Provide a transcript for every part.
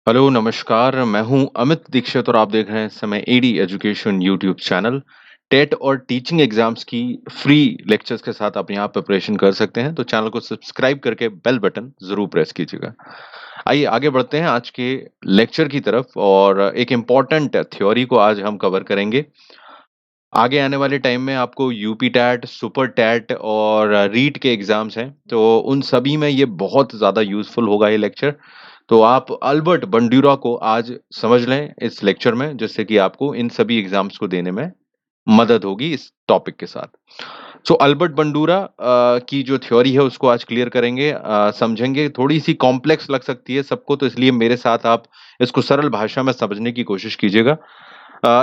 Hello, नमस्कार। मैं हूँ अमित दीक्षित और आप देख रहे हैं इस समय AD education YouTube channel. TET और टीचिंग एग्जाम्स की फ्री लेक्चर्स के साथ आप यहाँ प्रिपरेशन कर सकते हैं, तो चैनल को सब्सक्राइब करके बेल बटन ज़रूर प्रेस कीजिएगा। आइए आगे बढ़ते हैं आज के लेक्चर की तरफ और एक इम्पॉर्टेंट थ्योरी को आज हम कवर करेंगे। आगे आने वाले टाइम में आपको यूपी टैट, सुपर टैट और रीट के एग्जाम्स हैं, तो उन सभी में ये बहुत ज़्यादा यूज़फुल होगा ये लेक्चर। तो आप अल्बर्ट बंडूरा को आज समझ लें इस लेक्चर में, जिससे कि आपको इन सभी एग्जाम्स को देने में मदद होगी इस टॉपिक के साथ। सो अल्बर्ट बंडूरा की जो थ्योरी है उसको आज क्लियर करेंगे, समझेंगे। थोड़ी सी कॉम्प्लेक्स लग सकती है सबको, तो इसलिए मेरे साथ आप इसको सरल भाषा में समझने की कोशिश कीजिएगा।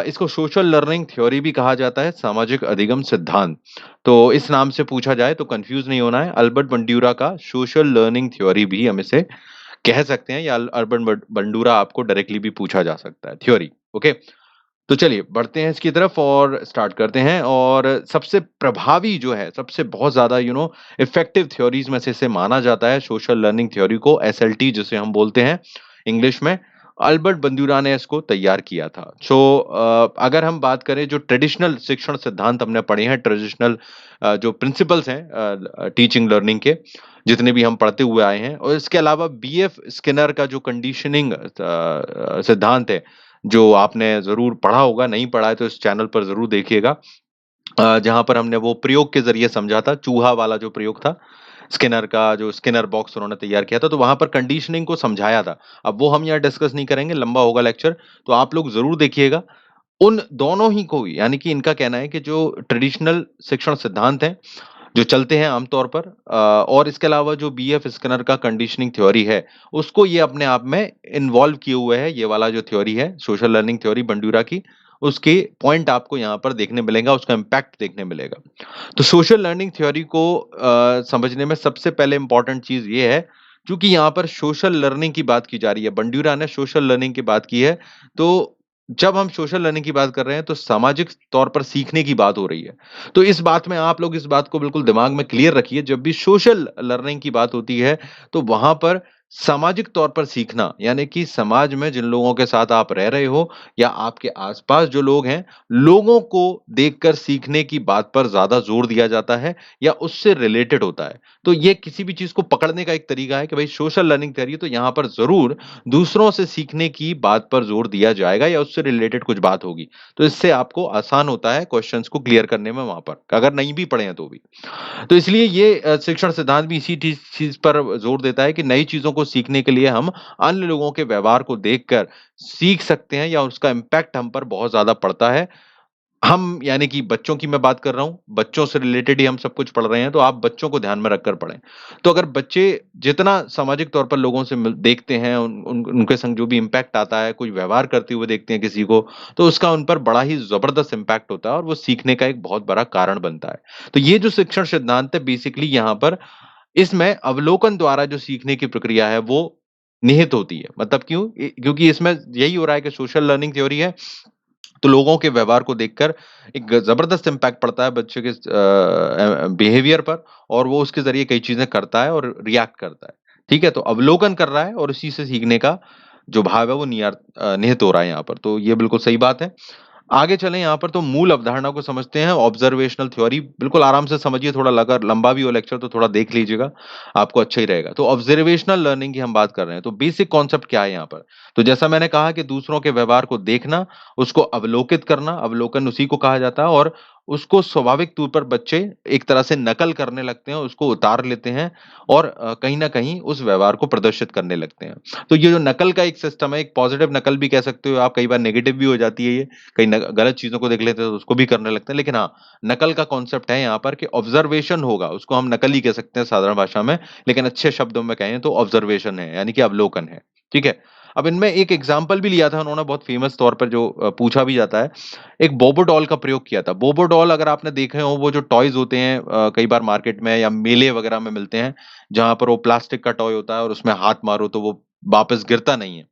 इसको सोशल लर्निंग थ्योरी भी कहा जाता है, सामाजिक अधिगम सिद्धांत। तो इस नाम से पूछा जाए तो कंफ्यूज नहीं होना है। अल्बर्ट बंडूरा का सोशल लर्निंग थ्योरी भी हम इसे कह सकते हैं, या अर्बन बंडूरा आपको डायरेक्टली भी पूछा जा सकता है थ्योरी। ओके, तो चलिए बढ़ते हैं इसकी तरफ और स्टार्ट करते हैं। और सबसे प्रभावी जो है, सबसे बहुत ज्यादा इफेक्टिव थ्योरीज में से इसे माना जाता है, सोशल लर्निंग थ्योरी को, एसएलटी जिसे हम बोलते हैं इंग्लिश में। अल्बर्ट बंदूरा ने इसको तैयार किया था। अगर हम बात करें, जो ट्रेडिशनल शिक्षण सिद्धांत हमने पढ़े हैं, ट्रेडिशनल जो प्रिंसिपल्स हैं टीचिंग लर्निंग के, जितने भी हम पढ़ते हुए आए हैं, और इसके अलावा बीएफ स्किनर का जो कंडीशनिंग सिद्धांत है, जो आपने ज़रूर पढ़ा होगा, नहीं पढ़ा है तो इस चैनल पर ज़रूर देखिएगा। जहाँ पर हमने वो प्रयोग के ज़रिए समझा था, चूहा वाला जो प्रयोग था, स्किनर का जो स्किनर बॉक्स उन्होंने तैयार किया था, तो वहाँ पर कंडीशनिंग को समझाया था। अब वो हम यहाँ डिस्कस नहीं करेंगे, लंबा होगा लेक्चर, तो आप लोग ज़रूर देखिएगा। उन दोनों ही को, यानी कि इनका कहना है कि जो ट्रेडिशनल शिक्षण सिद्धांत हैं, जो चलते हैं आमतौर पर, और इसके अलावा जो बीएफ स्किनर का कंडीशनिंग थ्योरी है, उसको ये अपने आप में इन्वॉल्व किए हुए है। ये वाला जो थ्योरी है, सोशल लर्निंग थ्योरी बंडूरा की, उसके पॉइंट आपको यहाँ पर देखने मिलेगा, उसका इम्पैक्ट देखने मिलेगा। तो सोशल लर्निंग थ्योरी को समझने में सबसे पहले इंपॉर्टेंट चीज़ ये है, चूँकि यहाँ पर सोशल लर्निंग की बात की जा रही है, बंडूरा ने सोशल लर्निंग की बात की है, तो जब हम सोशल लर्निंग की बात कर रहे हैं, तो सामाजिक तौर पर सीखने की बात हो रही है। तो इस बात में आप लोग इस बात को बिल्कुल दिमाग में क्लियर रखिए, जब भी सोशल लर्निंग की बात होती है, तो वहाँ पर सामाजिक तौर पर सीखना, यानी कि समाज में जिन लोगों के साथ आप रह रहे हो या आपके आस-पास जो लोग हैं, लोगों को देखकर सीखने की बात पर ज़्यादा ज़ोर दिया जाता है या उससे रिलेटेड होता है। तो ये किसी भी चीज़ को पकड़ने का एक तरीका है कि भाई सोशल लर्निंग थ्योरी, तो यहाँ पर ज़रूर दूसरों से सीखने की बात पर ज़ोर दिया जाएगा या उससे रिलेटेड कुछ बात होगी। तो इससे आपको आसान होता है क्वेश्चंस को क्लियर करने में वहाँ पर, अगर नहीं भी पढ़े हैं तो भी। तो इसलिए ये शिक्षण सिद्धांत भी इसी चीज़ पर ज़ोर देता है कि नई चीज़ों को सीखने के लिए हम अन्य लोगों के व्यवहार को देखकर सीख सकते हैं, या उसका इम्पैक्ट हम पर बहुत ज़्यादा पड़ता है। हम, यानी कि बच्चों की मैं बात कर रहा हूँ, बच्चों से रिलेटेड ही हम सब कुछ पढ़ रहे हैं, तो आप बच्चों को ध्यान में रखकर पढ़ें। तो अगर बच्चे जितना सामाजिक तौर पर लोगों से देखते हैं, उनके संग जो भी इम्पैक्ट आता है, कोई व्यवहार करते हुए देखते हैं किसी को, तो उसका उन पर बड़ा ही ज़बरदस्त इम्पैक्ट होता है और वो सीखने का एक बहुत बड़ा कारण बनता है। तो ये जो शिक्षण सिद्धांत है, बेसिकली यहाँ पर इसमें अवलोकन द्वारा जो सीखने की प्रक्रिया है वो निहित होती है। मतलब क्यों? क्योंकि इसमें यही हो रहा है कि सोशल लर्निंग थ्योरी है, तो लोगों के व्यवहार को देखकर एक ज़बरदस्त इम्पैक्ट पड़ता है बच्चे के बिहेवियर पर, और वो उसके ज़रिए कई चीज़ें करता है और रिएक्ट करता है। ठीक है? तो अवलोकन कर रहा है और उसी से सीखने का जो भाव है वो निहित हो रहा है यहाँ पर। तो ये बिल्कुल सही बात है। आगे चलें, यहाँ पर तो मूल अवधारणा को समझते हैं, ऑब्जर्वेशनल थ्योरी। बिल्कुल आराम से समझिए, थोड़ा लगा लंबा भी हो लेक्चर तो थोड़ा देख लीजिएगा, आपको अच्छा ही रहेगा। तो ऑब्जर्वेशनल लर्निंग की हम बात कर रहे हैं, तो बेसिक कॉन्सेप्ट क्या है यहाँ पर? तो जैसा मैंने कहा कि दूसरों के व्यवहार को देखना, उसको अवलोकित करना, अवलोकन उसी को कहा जाता है, और उसको स्वाभाविक तौर पर बच्चे एक तरह से नकल करने लगते हैं, उसको उतार लेते हैं और कहीं न कहीं उस व्यवहार को प्रदर्शित करने लगते हैं। तो ये जो नकल का एक सिस्टम है, एक पॉजिटिव नकल भी कह सकते हो आप, कई बार नेगेटिव भी हो जाती है ये। कहीं न गलत चीज़ों को देख लेते हैं तो उसको भी करने लगते हैं। लेकिन हाँ, नकल का कॉन्सेप्ट है यहाँ पर कि ऑब्जर्वेशन होगा, उसको हम नकल ही कह सकते हैं साधारण भाषा में, लेकिन अच्छे शब्दों में कहें तो ऑब्जर्वेशन है, यानी कि अवलोकन है। ठीक है? अब इनमें एक एग्ज़ाम्पल भी लिया था उन्होंने, बहुत फ़ेमस तौर पर जो पूछा भी जाता है, एक बोबो डॉल का प्रयोग किया था। बोबो डॉल अगर आपने देखे हों, वो जो टॉयज़ होते हैं कई बार मार्केट में या मेले वगैरह में मिलते हैं, जहाँ पर वो प्लास्टिक का टॉय होता है और उसमें हाथ मारो तो वो वापस गिरता नहीं है।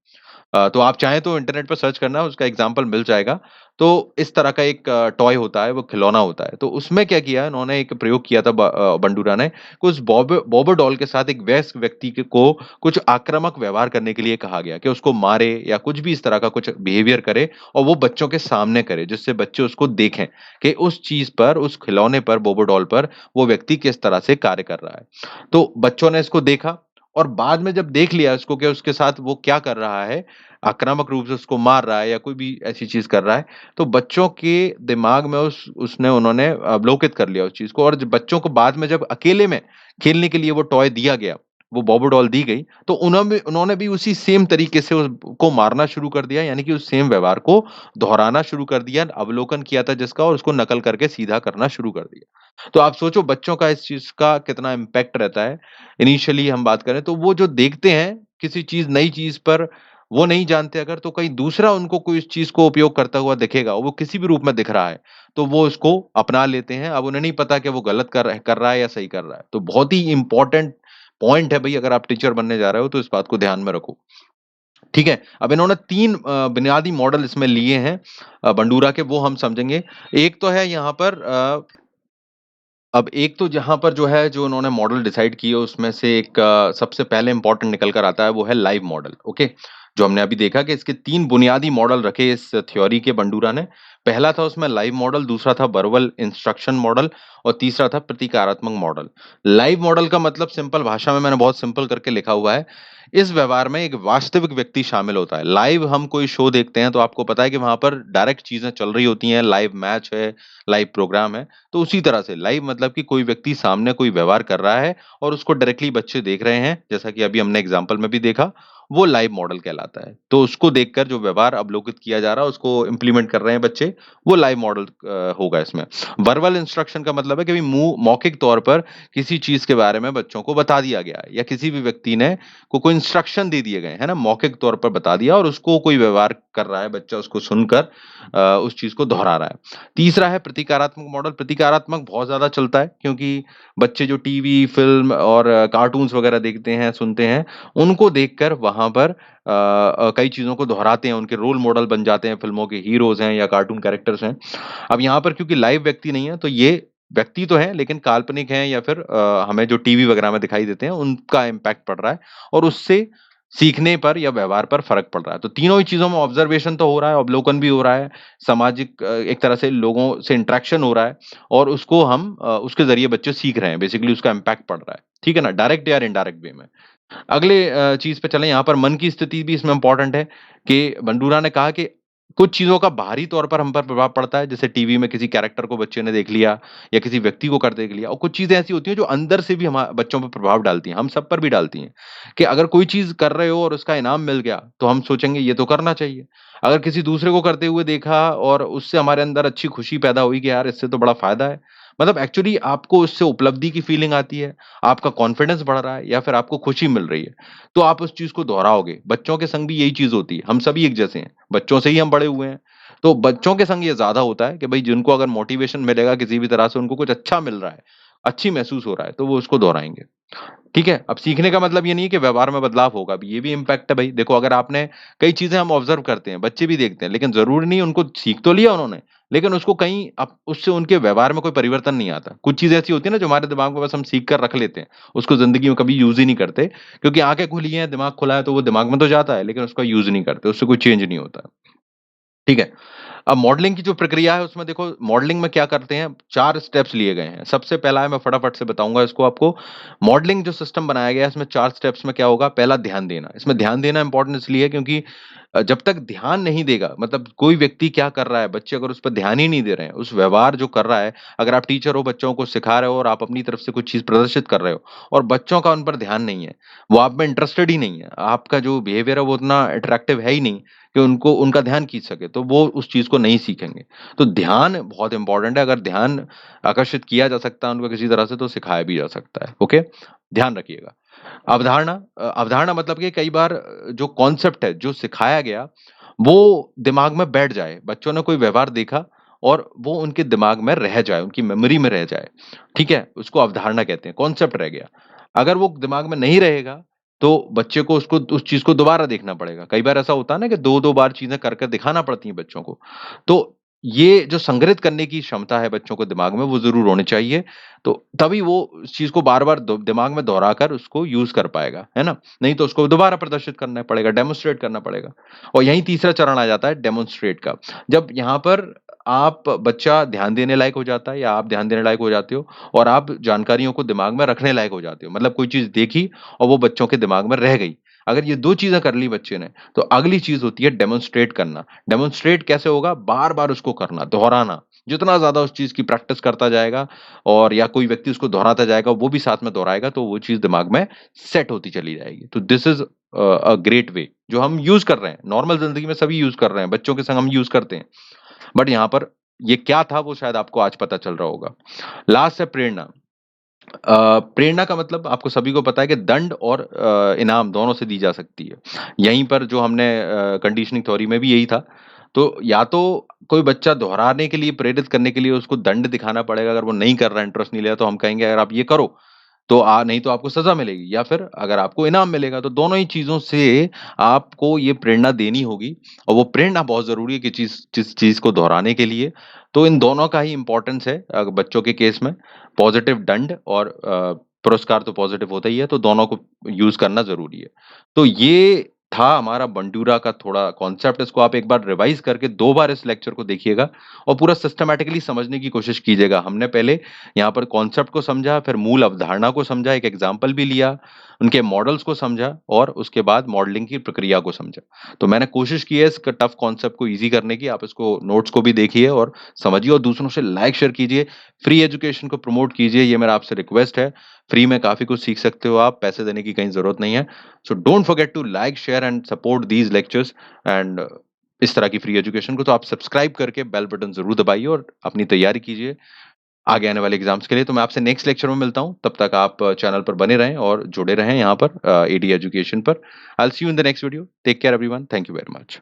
तो आप चाहें तो इंटरनेट पर सर्च करना, उसका एग्ज़ाम्पल मिल जाएगा। तो इस तरह का एक टॉय होता है, वो खिलौना होता है। तो उसमें क्या किया इन्होंने, एक प्रयोग किया था बंडूरा ने, कि उस बॉबो डॉल के साथ एक वयस्क व्यक्ति को कुछ आक्रामक व्यवहार करने के लिए कहा गया कि उसको मारे या कुछ भी इस तरह का कुछ बिहेवियर करे और वो बच्चों के सामने करे, जिससे बच्चे उसको देखें कि उस चीज़ पर, उस खिलौने पर, बॉबो डॉल पर वो व्यक्ति किस तरह से कार्य कर रहा है। तो बच्चों ने इसको देखा और बाद में जब देख लिया इसको कि उसके साथ वो क्या कर रहा है, आक्रामक रूप से उसको मार रहा है या कोई भी ऐसी चीज़ कर रहा है, तो बच्चों के दिमाग में उन्होंने अवलोकित कर लिया उस चीज़ को, और जब बच्चों को बाद में जब अकेले में खेलने के लिए वो टॉय दिया गया, वो बॉबो डॉल दी गई, तो उन्होंने भी उसी सेम तरीके से उसको मारना शुरू कर दिया, यानी कि उस सेम व्यवहार को दोहराना शुरू कर दिया, अवलोकन किया था जिसका, और उसको नकल करके सीधा करना शुरू कर दिया। तो आप सोचो बच्चों का इस चीज़ का कितना इम्पैक्ट रहता है। इनिशियली हम बात करें तो वो जो देखते हैं किसी चीज़, नई चीज़ पर, वो नहीं जानते अगर, तो कहीं दूसरा उनको कोई इस चीज़ को उपयोग करता हुआ दिखेगा, वो किसी भी रूप में दिख रहा है, तो वो उसको अपना लेते हैं। अब उन्हें नहीं पता कि वो गलत कर रहा है या सही कर रहा है। तो बहुत ही इम्पोर्टेंट पॉइंट है भई, अगर आप टीचर बनने जा रहे हो तो इस बात को ध्यान में रखो। ठीक है? अब इन्होंने 3 बुनियादी मॉडल इसमें लिए हैं बंडूरा के, वो हम समझेंगे। एक तो है यहाँ पर अब एक तो जहाँ पर जो है, जो उन्होंने मॉडल डिसाइड किए उसमें से एक सबसे पहले इम्पोर्टेंट निकल कर आता है, वो है लाइव मॉडल, ओके? जो हमने अभी देखा कि इसके 3 बुनियादी मॉडल रखे इस थ्योरी के बंडूरा ने। पहला था उसमें लाइव मॉडल, दूसरा था वर्बल इंस्ट्रक्शन मॉडल और तीसरा था प्रतीकात्मक मॉडल। लाइव मॉडल का मतलब सिंपल भाषा में मैंने बहुत सिंपल करके लिखा हुआ है। इस व्यवहार में एक वास्तविक व्यक्ति शामिल होता है। लाइव हम कोई शो देखते हैं तो आपको पता है कि वहाँ पर डायरेक्ट चीज़ें चल रही होती हैं, लाइव मैच है, लाइव प्रोग्राम है। तो उसी तरह से लाइव मतलब कि कोई व्यक्ति सामने कोई व्यवहार कर रहा है और उसको डायरेक्टली बच्चे देख रहे हैं, जैसा कि अभी हमने एग्जांपल में भी देखा, वो लाइव मॉडल कहलाता है। तो उसको देखकर जो व्यवहार अवलोकित किया जा रहा है, उसको इम्प्लीमेंट कर रहे हैं बच्चे, वो लाइव मॉडल होगा इसमें। वर्बल इंस्ट्रक्शन का मतलब है कि मौखिक तौर पर किसी चीज़ के बारे में बच्चों को बता दिया गया है, या किसी भी व्यक्ति ने को कोई इंस्ट्रक्शन दे दिए गए, है ना? मौखिक तौर पर बता दिया और उसको कोई व्यवहार कर रहा है, बच्चा उसको सुनकर उस चीज़ को दोहरा रहा है। तीसरा है प्रतीकात्मक मॉडल। प्रतीकात्मक बहुत ज़्यादा चलता है क्योंकि बच्चे जो टीवी, फ़िल्म और कार्टून्स वग़ैरह देखते हैं, सुनते हैं, उनको देखकर वहाँ पर कई चीज़ों को दोहराते हैं, उनके रोल मॉडल बन जाते हैं, फ़िल्मों के हीरोज़ हैं या कार्टून कैरेक्टर्स हैं। अब यहाँ पर क्योंकि लाइव व्यक्ति नहीं है, तो ये व्यक्ति तो हैं लेकिन काल्पनिक हैं, या फिर हमें जो टीवी वग़ैरह में दिखाई देते हैं, उनका इम्पैक्ट पड़ रहा है और उससे सीखने पर या व्यवहार पर फ़र्क पड़ रहा है। तो तीनों ही चीज़ों में ऑब्ज़र्वेशन तो हो रहा है, अवलोकन भी हो रहा है, सामाजिक एक तरह से लोगों से इंटरेक्शन हो रहा है और उसको हम उसके ज़रिए बच्चे सीख रहे हैं, बेसिकली उसका इम्पैक्ट पड़ रहा है। ठीक है ना? डायरेक्ट या इनडायरेक्ट वे में। अगले चीज़ पे चलें, यहाँ पर मन की स्थिति भी इसमें इम्पोर्टेंट है कि बंडूरा ने कहा कि कुछ चीज़ों का बाहरी तौर पर हम पर प्रभाव पड़ता है, जैसे टीवी में किसी कैरेक्टर को बच्चे ने देख लिया या किसी व्यक्ति को करते देख लिया, और कुछ चीज़ें ऐसी होती हैं जो अंदर से भी बच्चों पे प्रभाव डालती हैं, हम सब पर भी डालती हैं, कि अगर कोई चीज़ कर रहे हो और उसका इनाम मिल गया, तो हम सोचेंगे ये तो करना चाहिए। अगर किसी दूसरे को करते हुए देखा और उससे हमारे अंदर अच्छी खुशी पैदा हुई कि यार इससे तो बड़ा फ़ायदा है, मतलब एक्चुअली आपको उससे उपलब्धि की फीलिंग आती है, आपका कॉन्फिडेंस बढ़ रहा है या फिर आपको खुशी मिल रही है, तो आप उस चीज़ को दोहराओगे। बच्चों के संग भी यही चीज़ होती है, हम सभी एक जैसे हैं, बच्चों से ही हम बड़े हुए हैं। तो बच्चों के संग ये ज़्यादा होता है कि भई जिनको अगर मोटिवेशन मिलेगा किसी भी तरह से, उनको कुछ अच्छा मिल रहा है, अच्छी महसूस हो रहा है, तो वो उसको दोहराएँगे। ठीक है? अब सीखने का मतलब ये नहीं है कि व्यवहार में बदलाव होगा, अब ये भी इम्पैक्ट है भई। देखो अगर आपने कई चीज़ें हम ऑब्ज़र्व करते हैं, बच्चे भी देखते हैं, लेकिन ज़रूरी नहीं उनको सीख तो लिया उन्होंने, लेकिन उसको कहीं अब उससे उनके व्यवहार में कोई परिवर्तन नहीं आता। कुछ चीज़ें ऐसी होती है ना जो हमारे दिमाग में बस हम सीख कर रख लेते हैं, उसको ज़िंदगी में कभी यूज़ ही नहीं करते, क्योंकि आँखें खुली हैं, दिमाग खुला है तो वो दिमाग में तो जाता है, लेकिन उसका यूज़ नहीं करते, उससे कोई चेंज नहीं होता। ठीक है? अब मॉडलिंग की जो प्रक्रिया है उसमें देखो, मॉडलिंग में क्या करते हैं, 4 स्टेप्स लिए गए हैं। सबसे पहला है, मैं फटाफट से बताऊँगा इसको आपको। मॉडलिंग जो सिस्टम बनाया गया है इसमें 4 स्टेप्स में क्या होगा, पहला ध्यान देना। इसमें ध्यान देना इम्पोर्टेंट इसलिए है क्योंकि जब तक ध्यान नहीं देगा, मतलब कोई व्यक्ति क्या कर रहा है, बच्चे अगर उस पर ध्यान ही नहीं दे रहे हैं, उस व्यवहार जो कर रहा है, अगर आप टीचर हो, बच्चों को सिखा रहे हो और आप अपनी तरफ से कुछ चीज़ प्रदर्शित कर रहे हो और बच्चों का उन पर ध्यान नहीं है, वो आप में इंटरेस्टेड ही नहीं है, आपका जो बिहेवियर है वो उतना अट्रैक्टिव है ही नहीं कि उनको उनका ध्यान खींच सके, तो वो उस चीज़ को नहीं सीखेंगे। तो ध्यान बहुत इम्पोर्टेंट है, अगर ध्यान आकर्षित किया जा सकता है उनको किसी तरह से, तो सिखाया भी जा सकता है, ओके? ध्यान रखिएगा। अवधारणा मतलब कि कई बार जो कॉन्सेप्ट है, जो सिखाया गया, वो दिमाग में बैठ जाए। बच्चों ने कोई व्यवहार देखा और वो उनके दिमाग में रह जाए, उनकी मेमोरी में रह जाए, ठीक है? उसको अवधारणा कहते हैं, कॉन्सेप्ट रह गया। अगर वो दिमाग में नहीं रहेगा, तो बच्चे को उसको उस चीज़ को दोबारा देखना पड़ेगा। कई बार ऐसा होता है ना कि 2-2 बार चीज़ें कर कर दिखाना पड़ती हैं बच्चों को। तो ये जो संग्रहित करने की क्षमता है बच्चों को दिमाग में वो ज़रूर होनी चाहिए। तो तभी वो उस चीज़ को बार-बार दो दिमाग में दोहराकर उसको यूज़ कर पाएगा, है ना? नहीं तो उसको दोबारा प्रदर्शित करना पड़ेगा, डेमोन्स्ट्रेट करना पड़ेगा। और यहीं तीसरा चरण आ जाता है डेमोन्स्ट्रेट का। जब यहाँ पर आप बच्चा ध्यान देने लायक हो जाता है या आप ध्यान देने लायक हो जाते हो और आप जानकारियों को दिमाग में रखने लायक हो जाते हो। मतलब कोई चीज़ देखी और वो बच्चों के दिमाग में रह गई। अगर ये 2 चीज़ें कर ली बच्चे ने, तो अगली चीज़ होती है डेमोन्स्ट्रेट करना। डेमोन्स्ट्रेट कैसे होगा? बार-बार उसको करना, दोहराना। जितना ज़्यादा उस चीज़ की प्रैक्टिस करता जाएगा और या कोई व्यक्ति उसको दोहराता जाएगा, वो भी साथ में दोहराएगा, तो वो चीज़ दिमाग में सेट होती चली जाएगी। तो this is a great way जो हम यूज़ कर रहे हैं। नॉर्मल ज़िंदगी में सभी यूज़ कर रहे हैं, बच्चों के संग हम यूज़ करते हैं। बट यहाँ पर ये क्या था, वो शायद आपको आज पता चल रहा होगा। लास्ट है प्रेरणा। प्रेरणा का मतलब आपको सभी को पता है कि दंड और इनाम दोनों से दी जा सकती है। यहीं पर जो हमने कंडीशनिंग थ्योरी में भी यही था। तो या तो कोई बच्चा दोहराने के लिए प्रेरित करने के लिए उसको दंड दिखाना पड़ेगा, अगर वो नहीं कर रहा है, इंटरेस्ट नहीं ले रहा, तो हम कहेंगे अगर आप ये करो, तो नहीं तो आपको सज़ा मिलेगी या फिर अगर आपको इनाम मिलेगा। तो दोनों ही चीज़ों से आपको ये प्रेरणा देनी होगी और वो प्रेरणा बहुत ज़रूरी है कि जिस चीज़ को दोहराने के लिए। तो इन दोनों का ही इम्पोर्टेंस है बच्चों के केस में। पॉज़िटिव दंड और पुरस्कार तो पॉज़िटिव होता ही है, तो दोनों को यूज़ करना ज़रूरी है। तो ये था हमारा बंटूरा का थोड़ा कॉन्सेप्ट। इसको आप एक बार रिवाइज़ करके 2 बार इस लेक्चर को देखिएगा और पूरा सिस्टमैटिकली समझने की कोशिश कीजिएगा। हमने पहले यहाँ पर कॉन्सेप्ट को समझा, फिर मूल अवधारणा को समझा, एक एग्ज़ाम्पल भी लिया, उनके मॉडल्स को समझा और उसके बाद मॉडलिंग की प्रक्रिया को समझा। तो मैंने कोशिश की है इस क टफ कॉन्सेप्ट को ईज़ी करने की। आप इसको नोट्स को भी देखिए और समझिए और दूसरों से लाइक शेयर कीजिए। फ्री एजुकेशन को प्रमोट कीजिए, ये मेरा आपसे रिक्वेस्ट है। फ्री में काफ़ी कुछ सीख सकते हो आप, पैसे देने की कहीं ज़रूरत नहीं है। So don't forget to like, share and support these lectures and इस तरह की फ्री एजुकेशन को तो आप सब्सक्राइब करके बेल बटन ज़रूर दबाइए और अपनी तैयारी कीजिए आगे आने वाले एग्ज़ाम्स के लिए। तो मैं आपसे नेक्स्ट लेक्चर में मिलता हूँ। तब तक आप चैनल पर बने रहें और जुड़े रहें यहाँ पर एडी एजुकेशन पर। I will see you in the next video. Take care everyone. Thank you very much.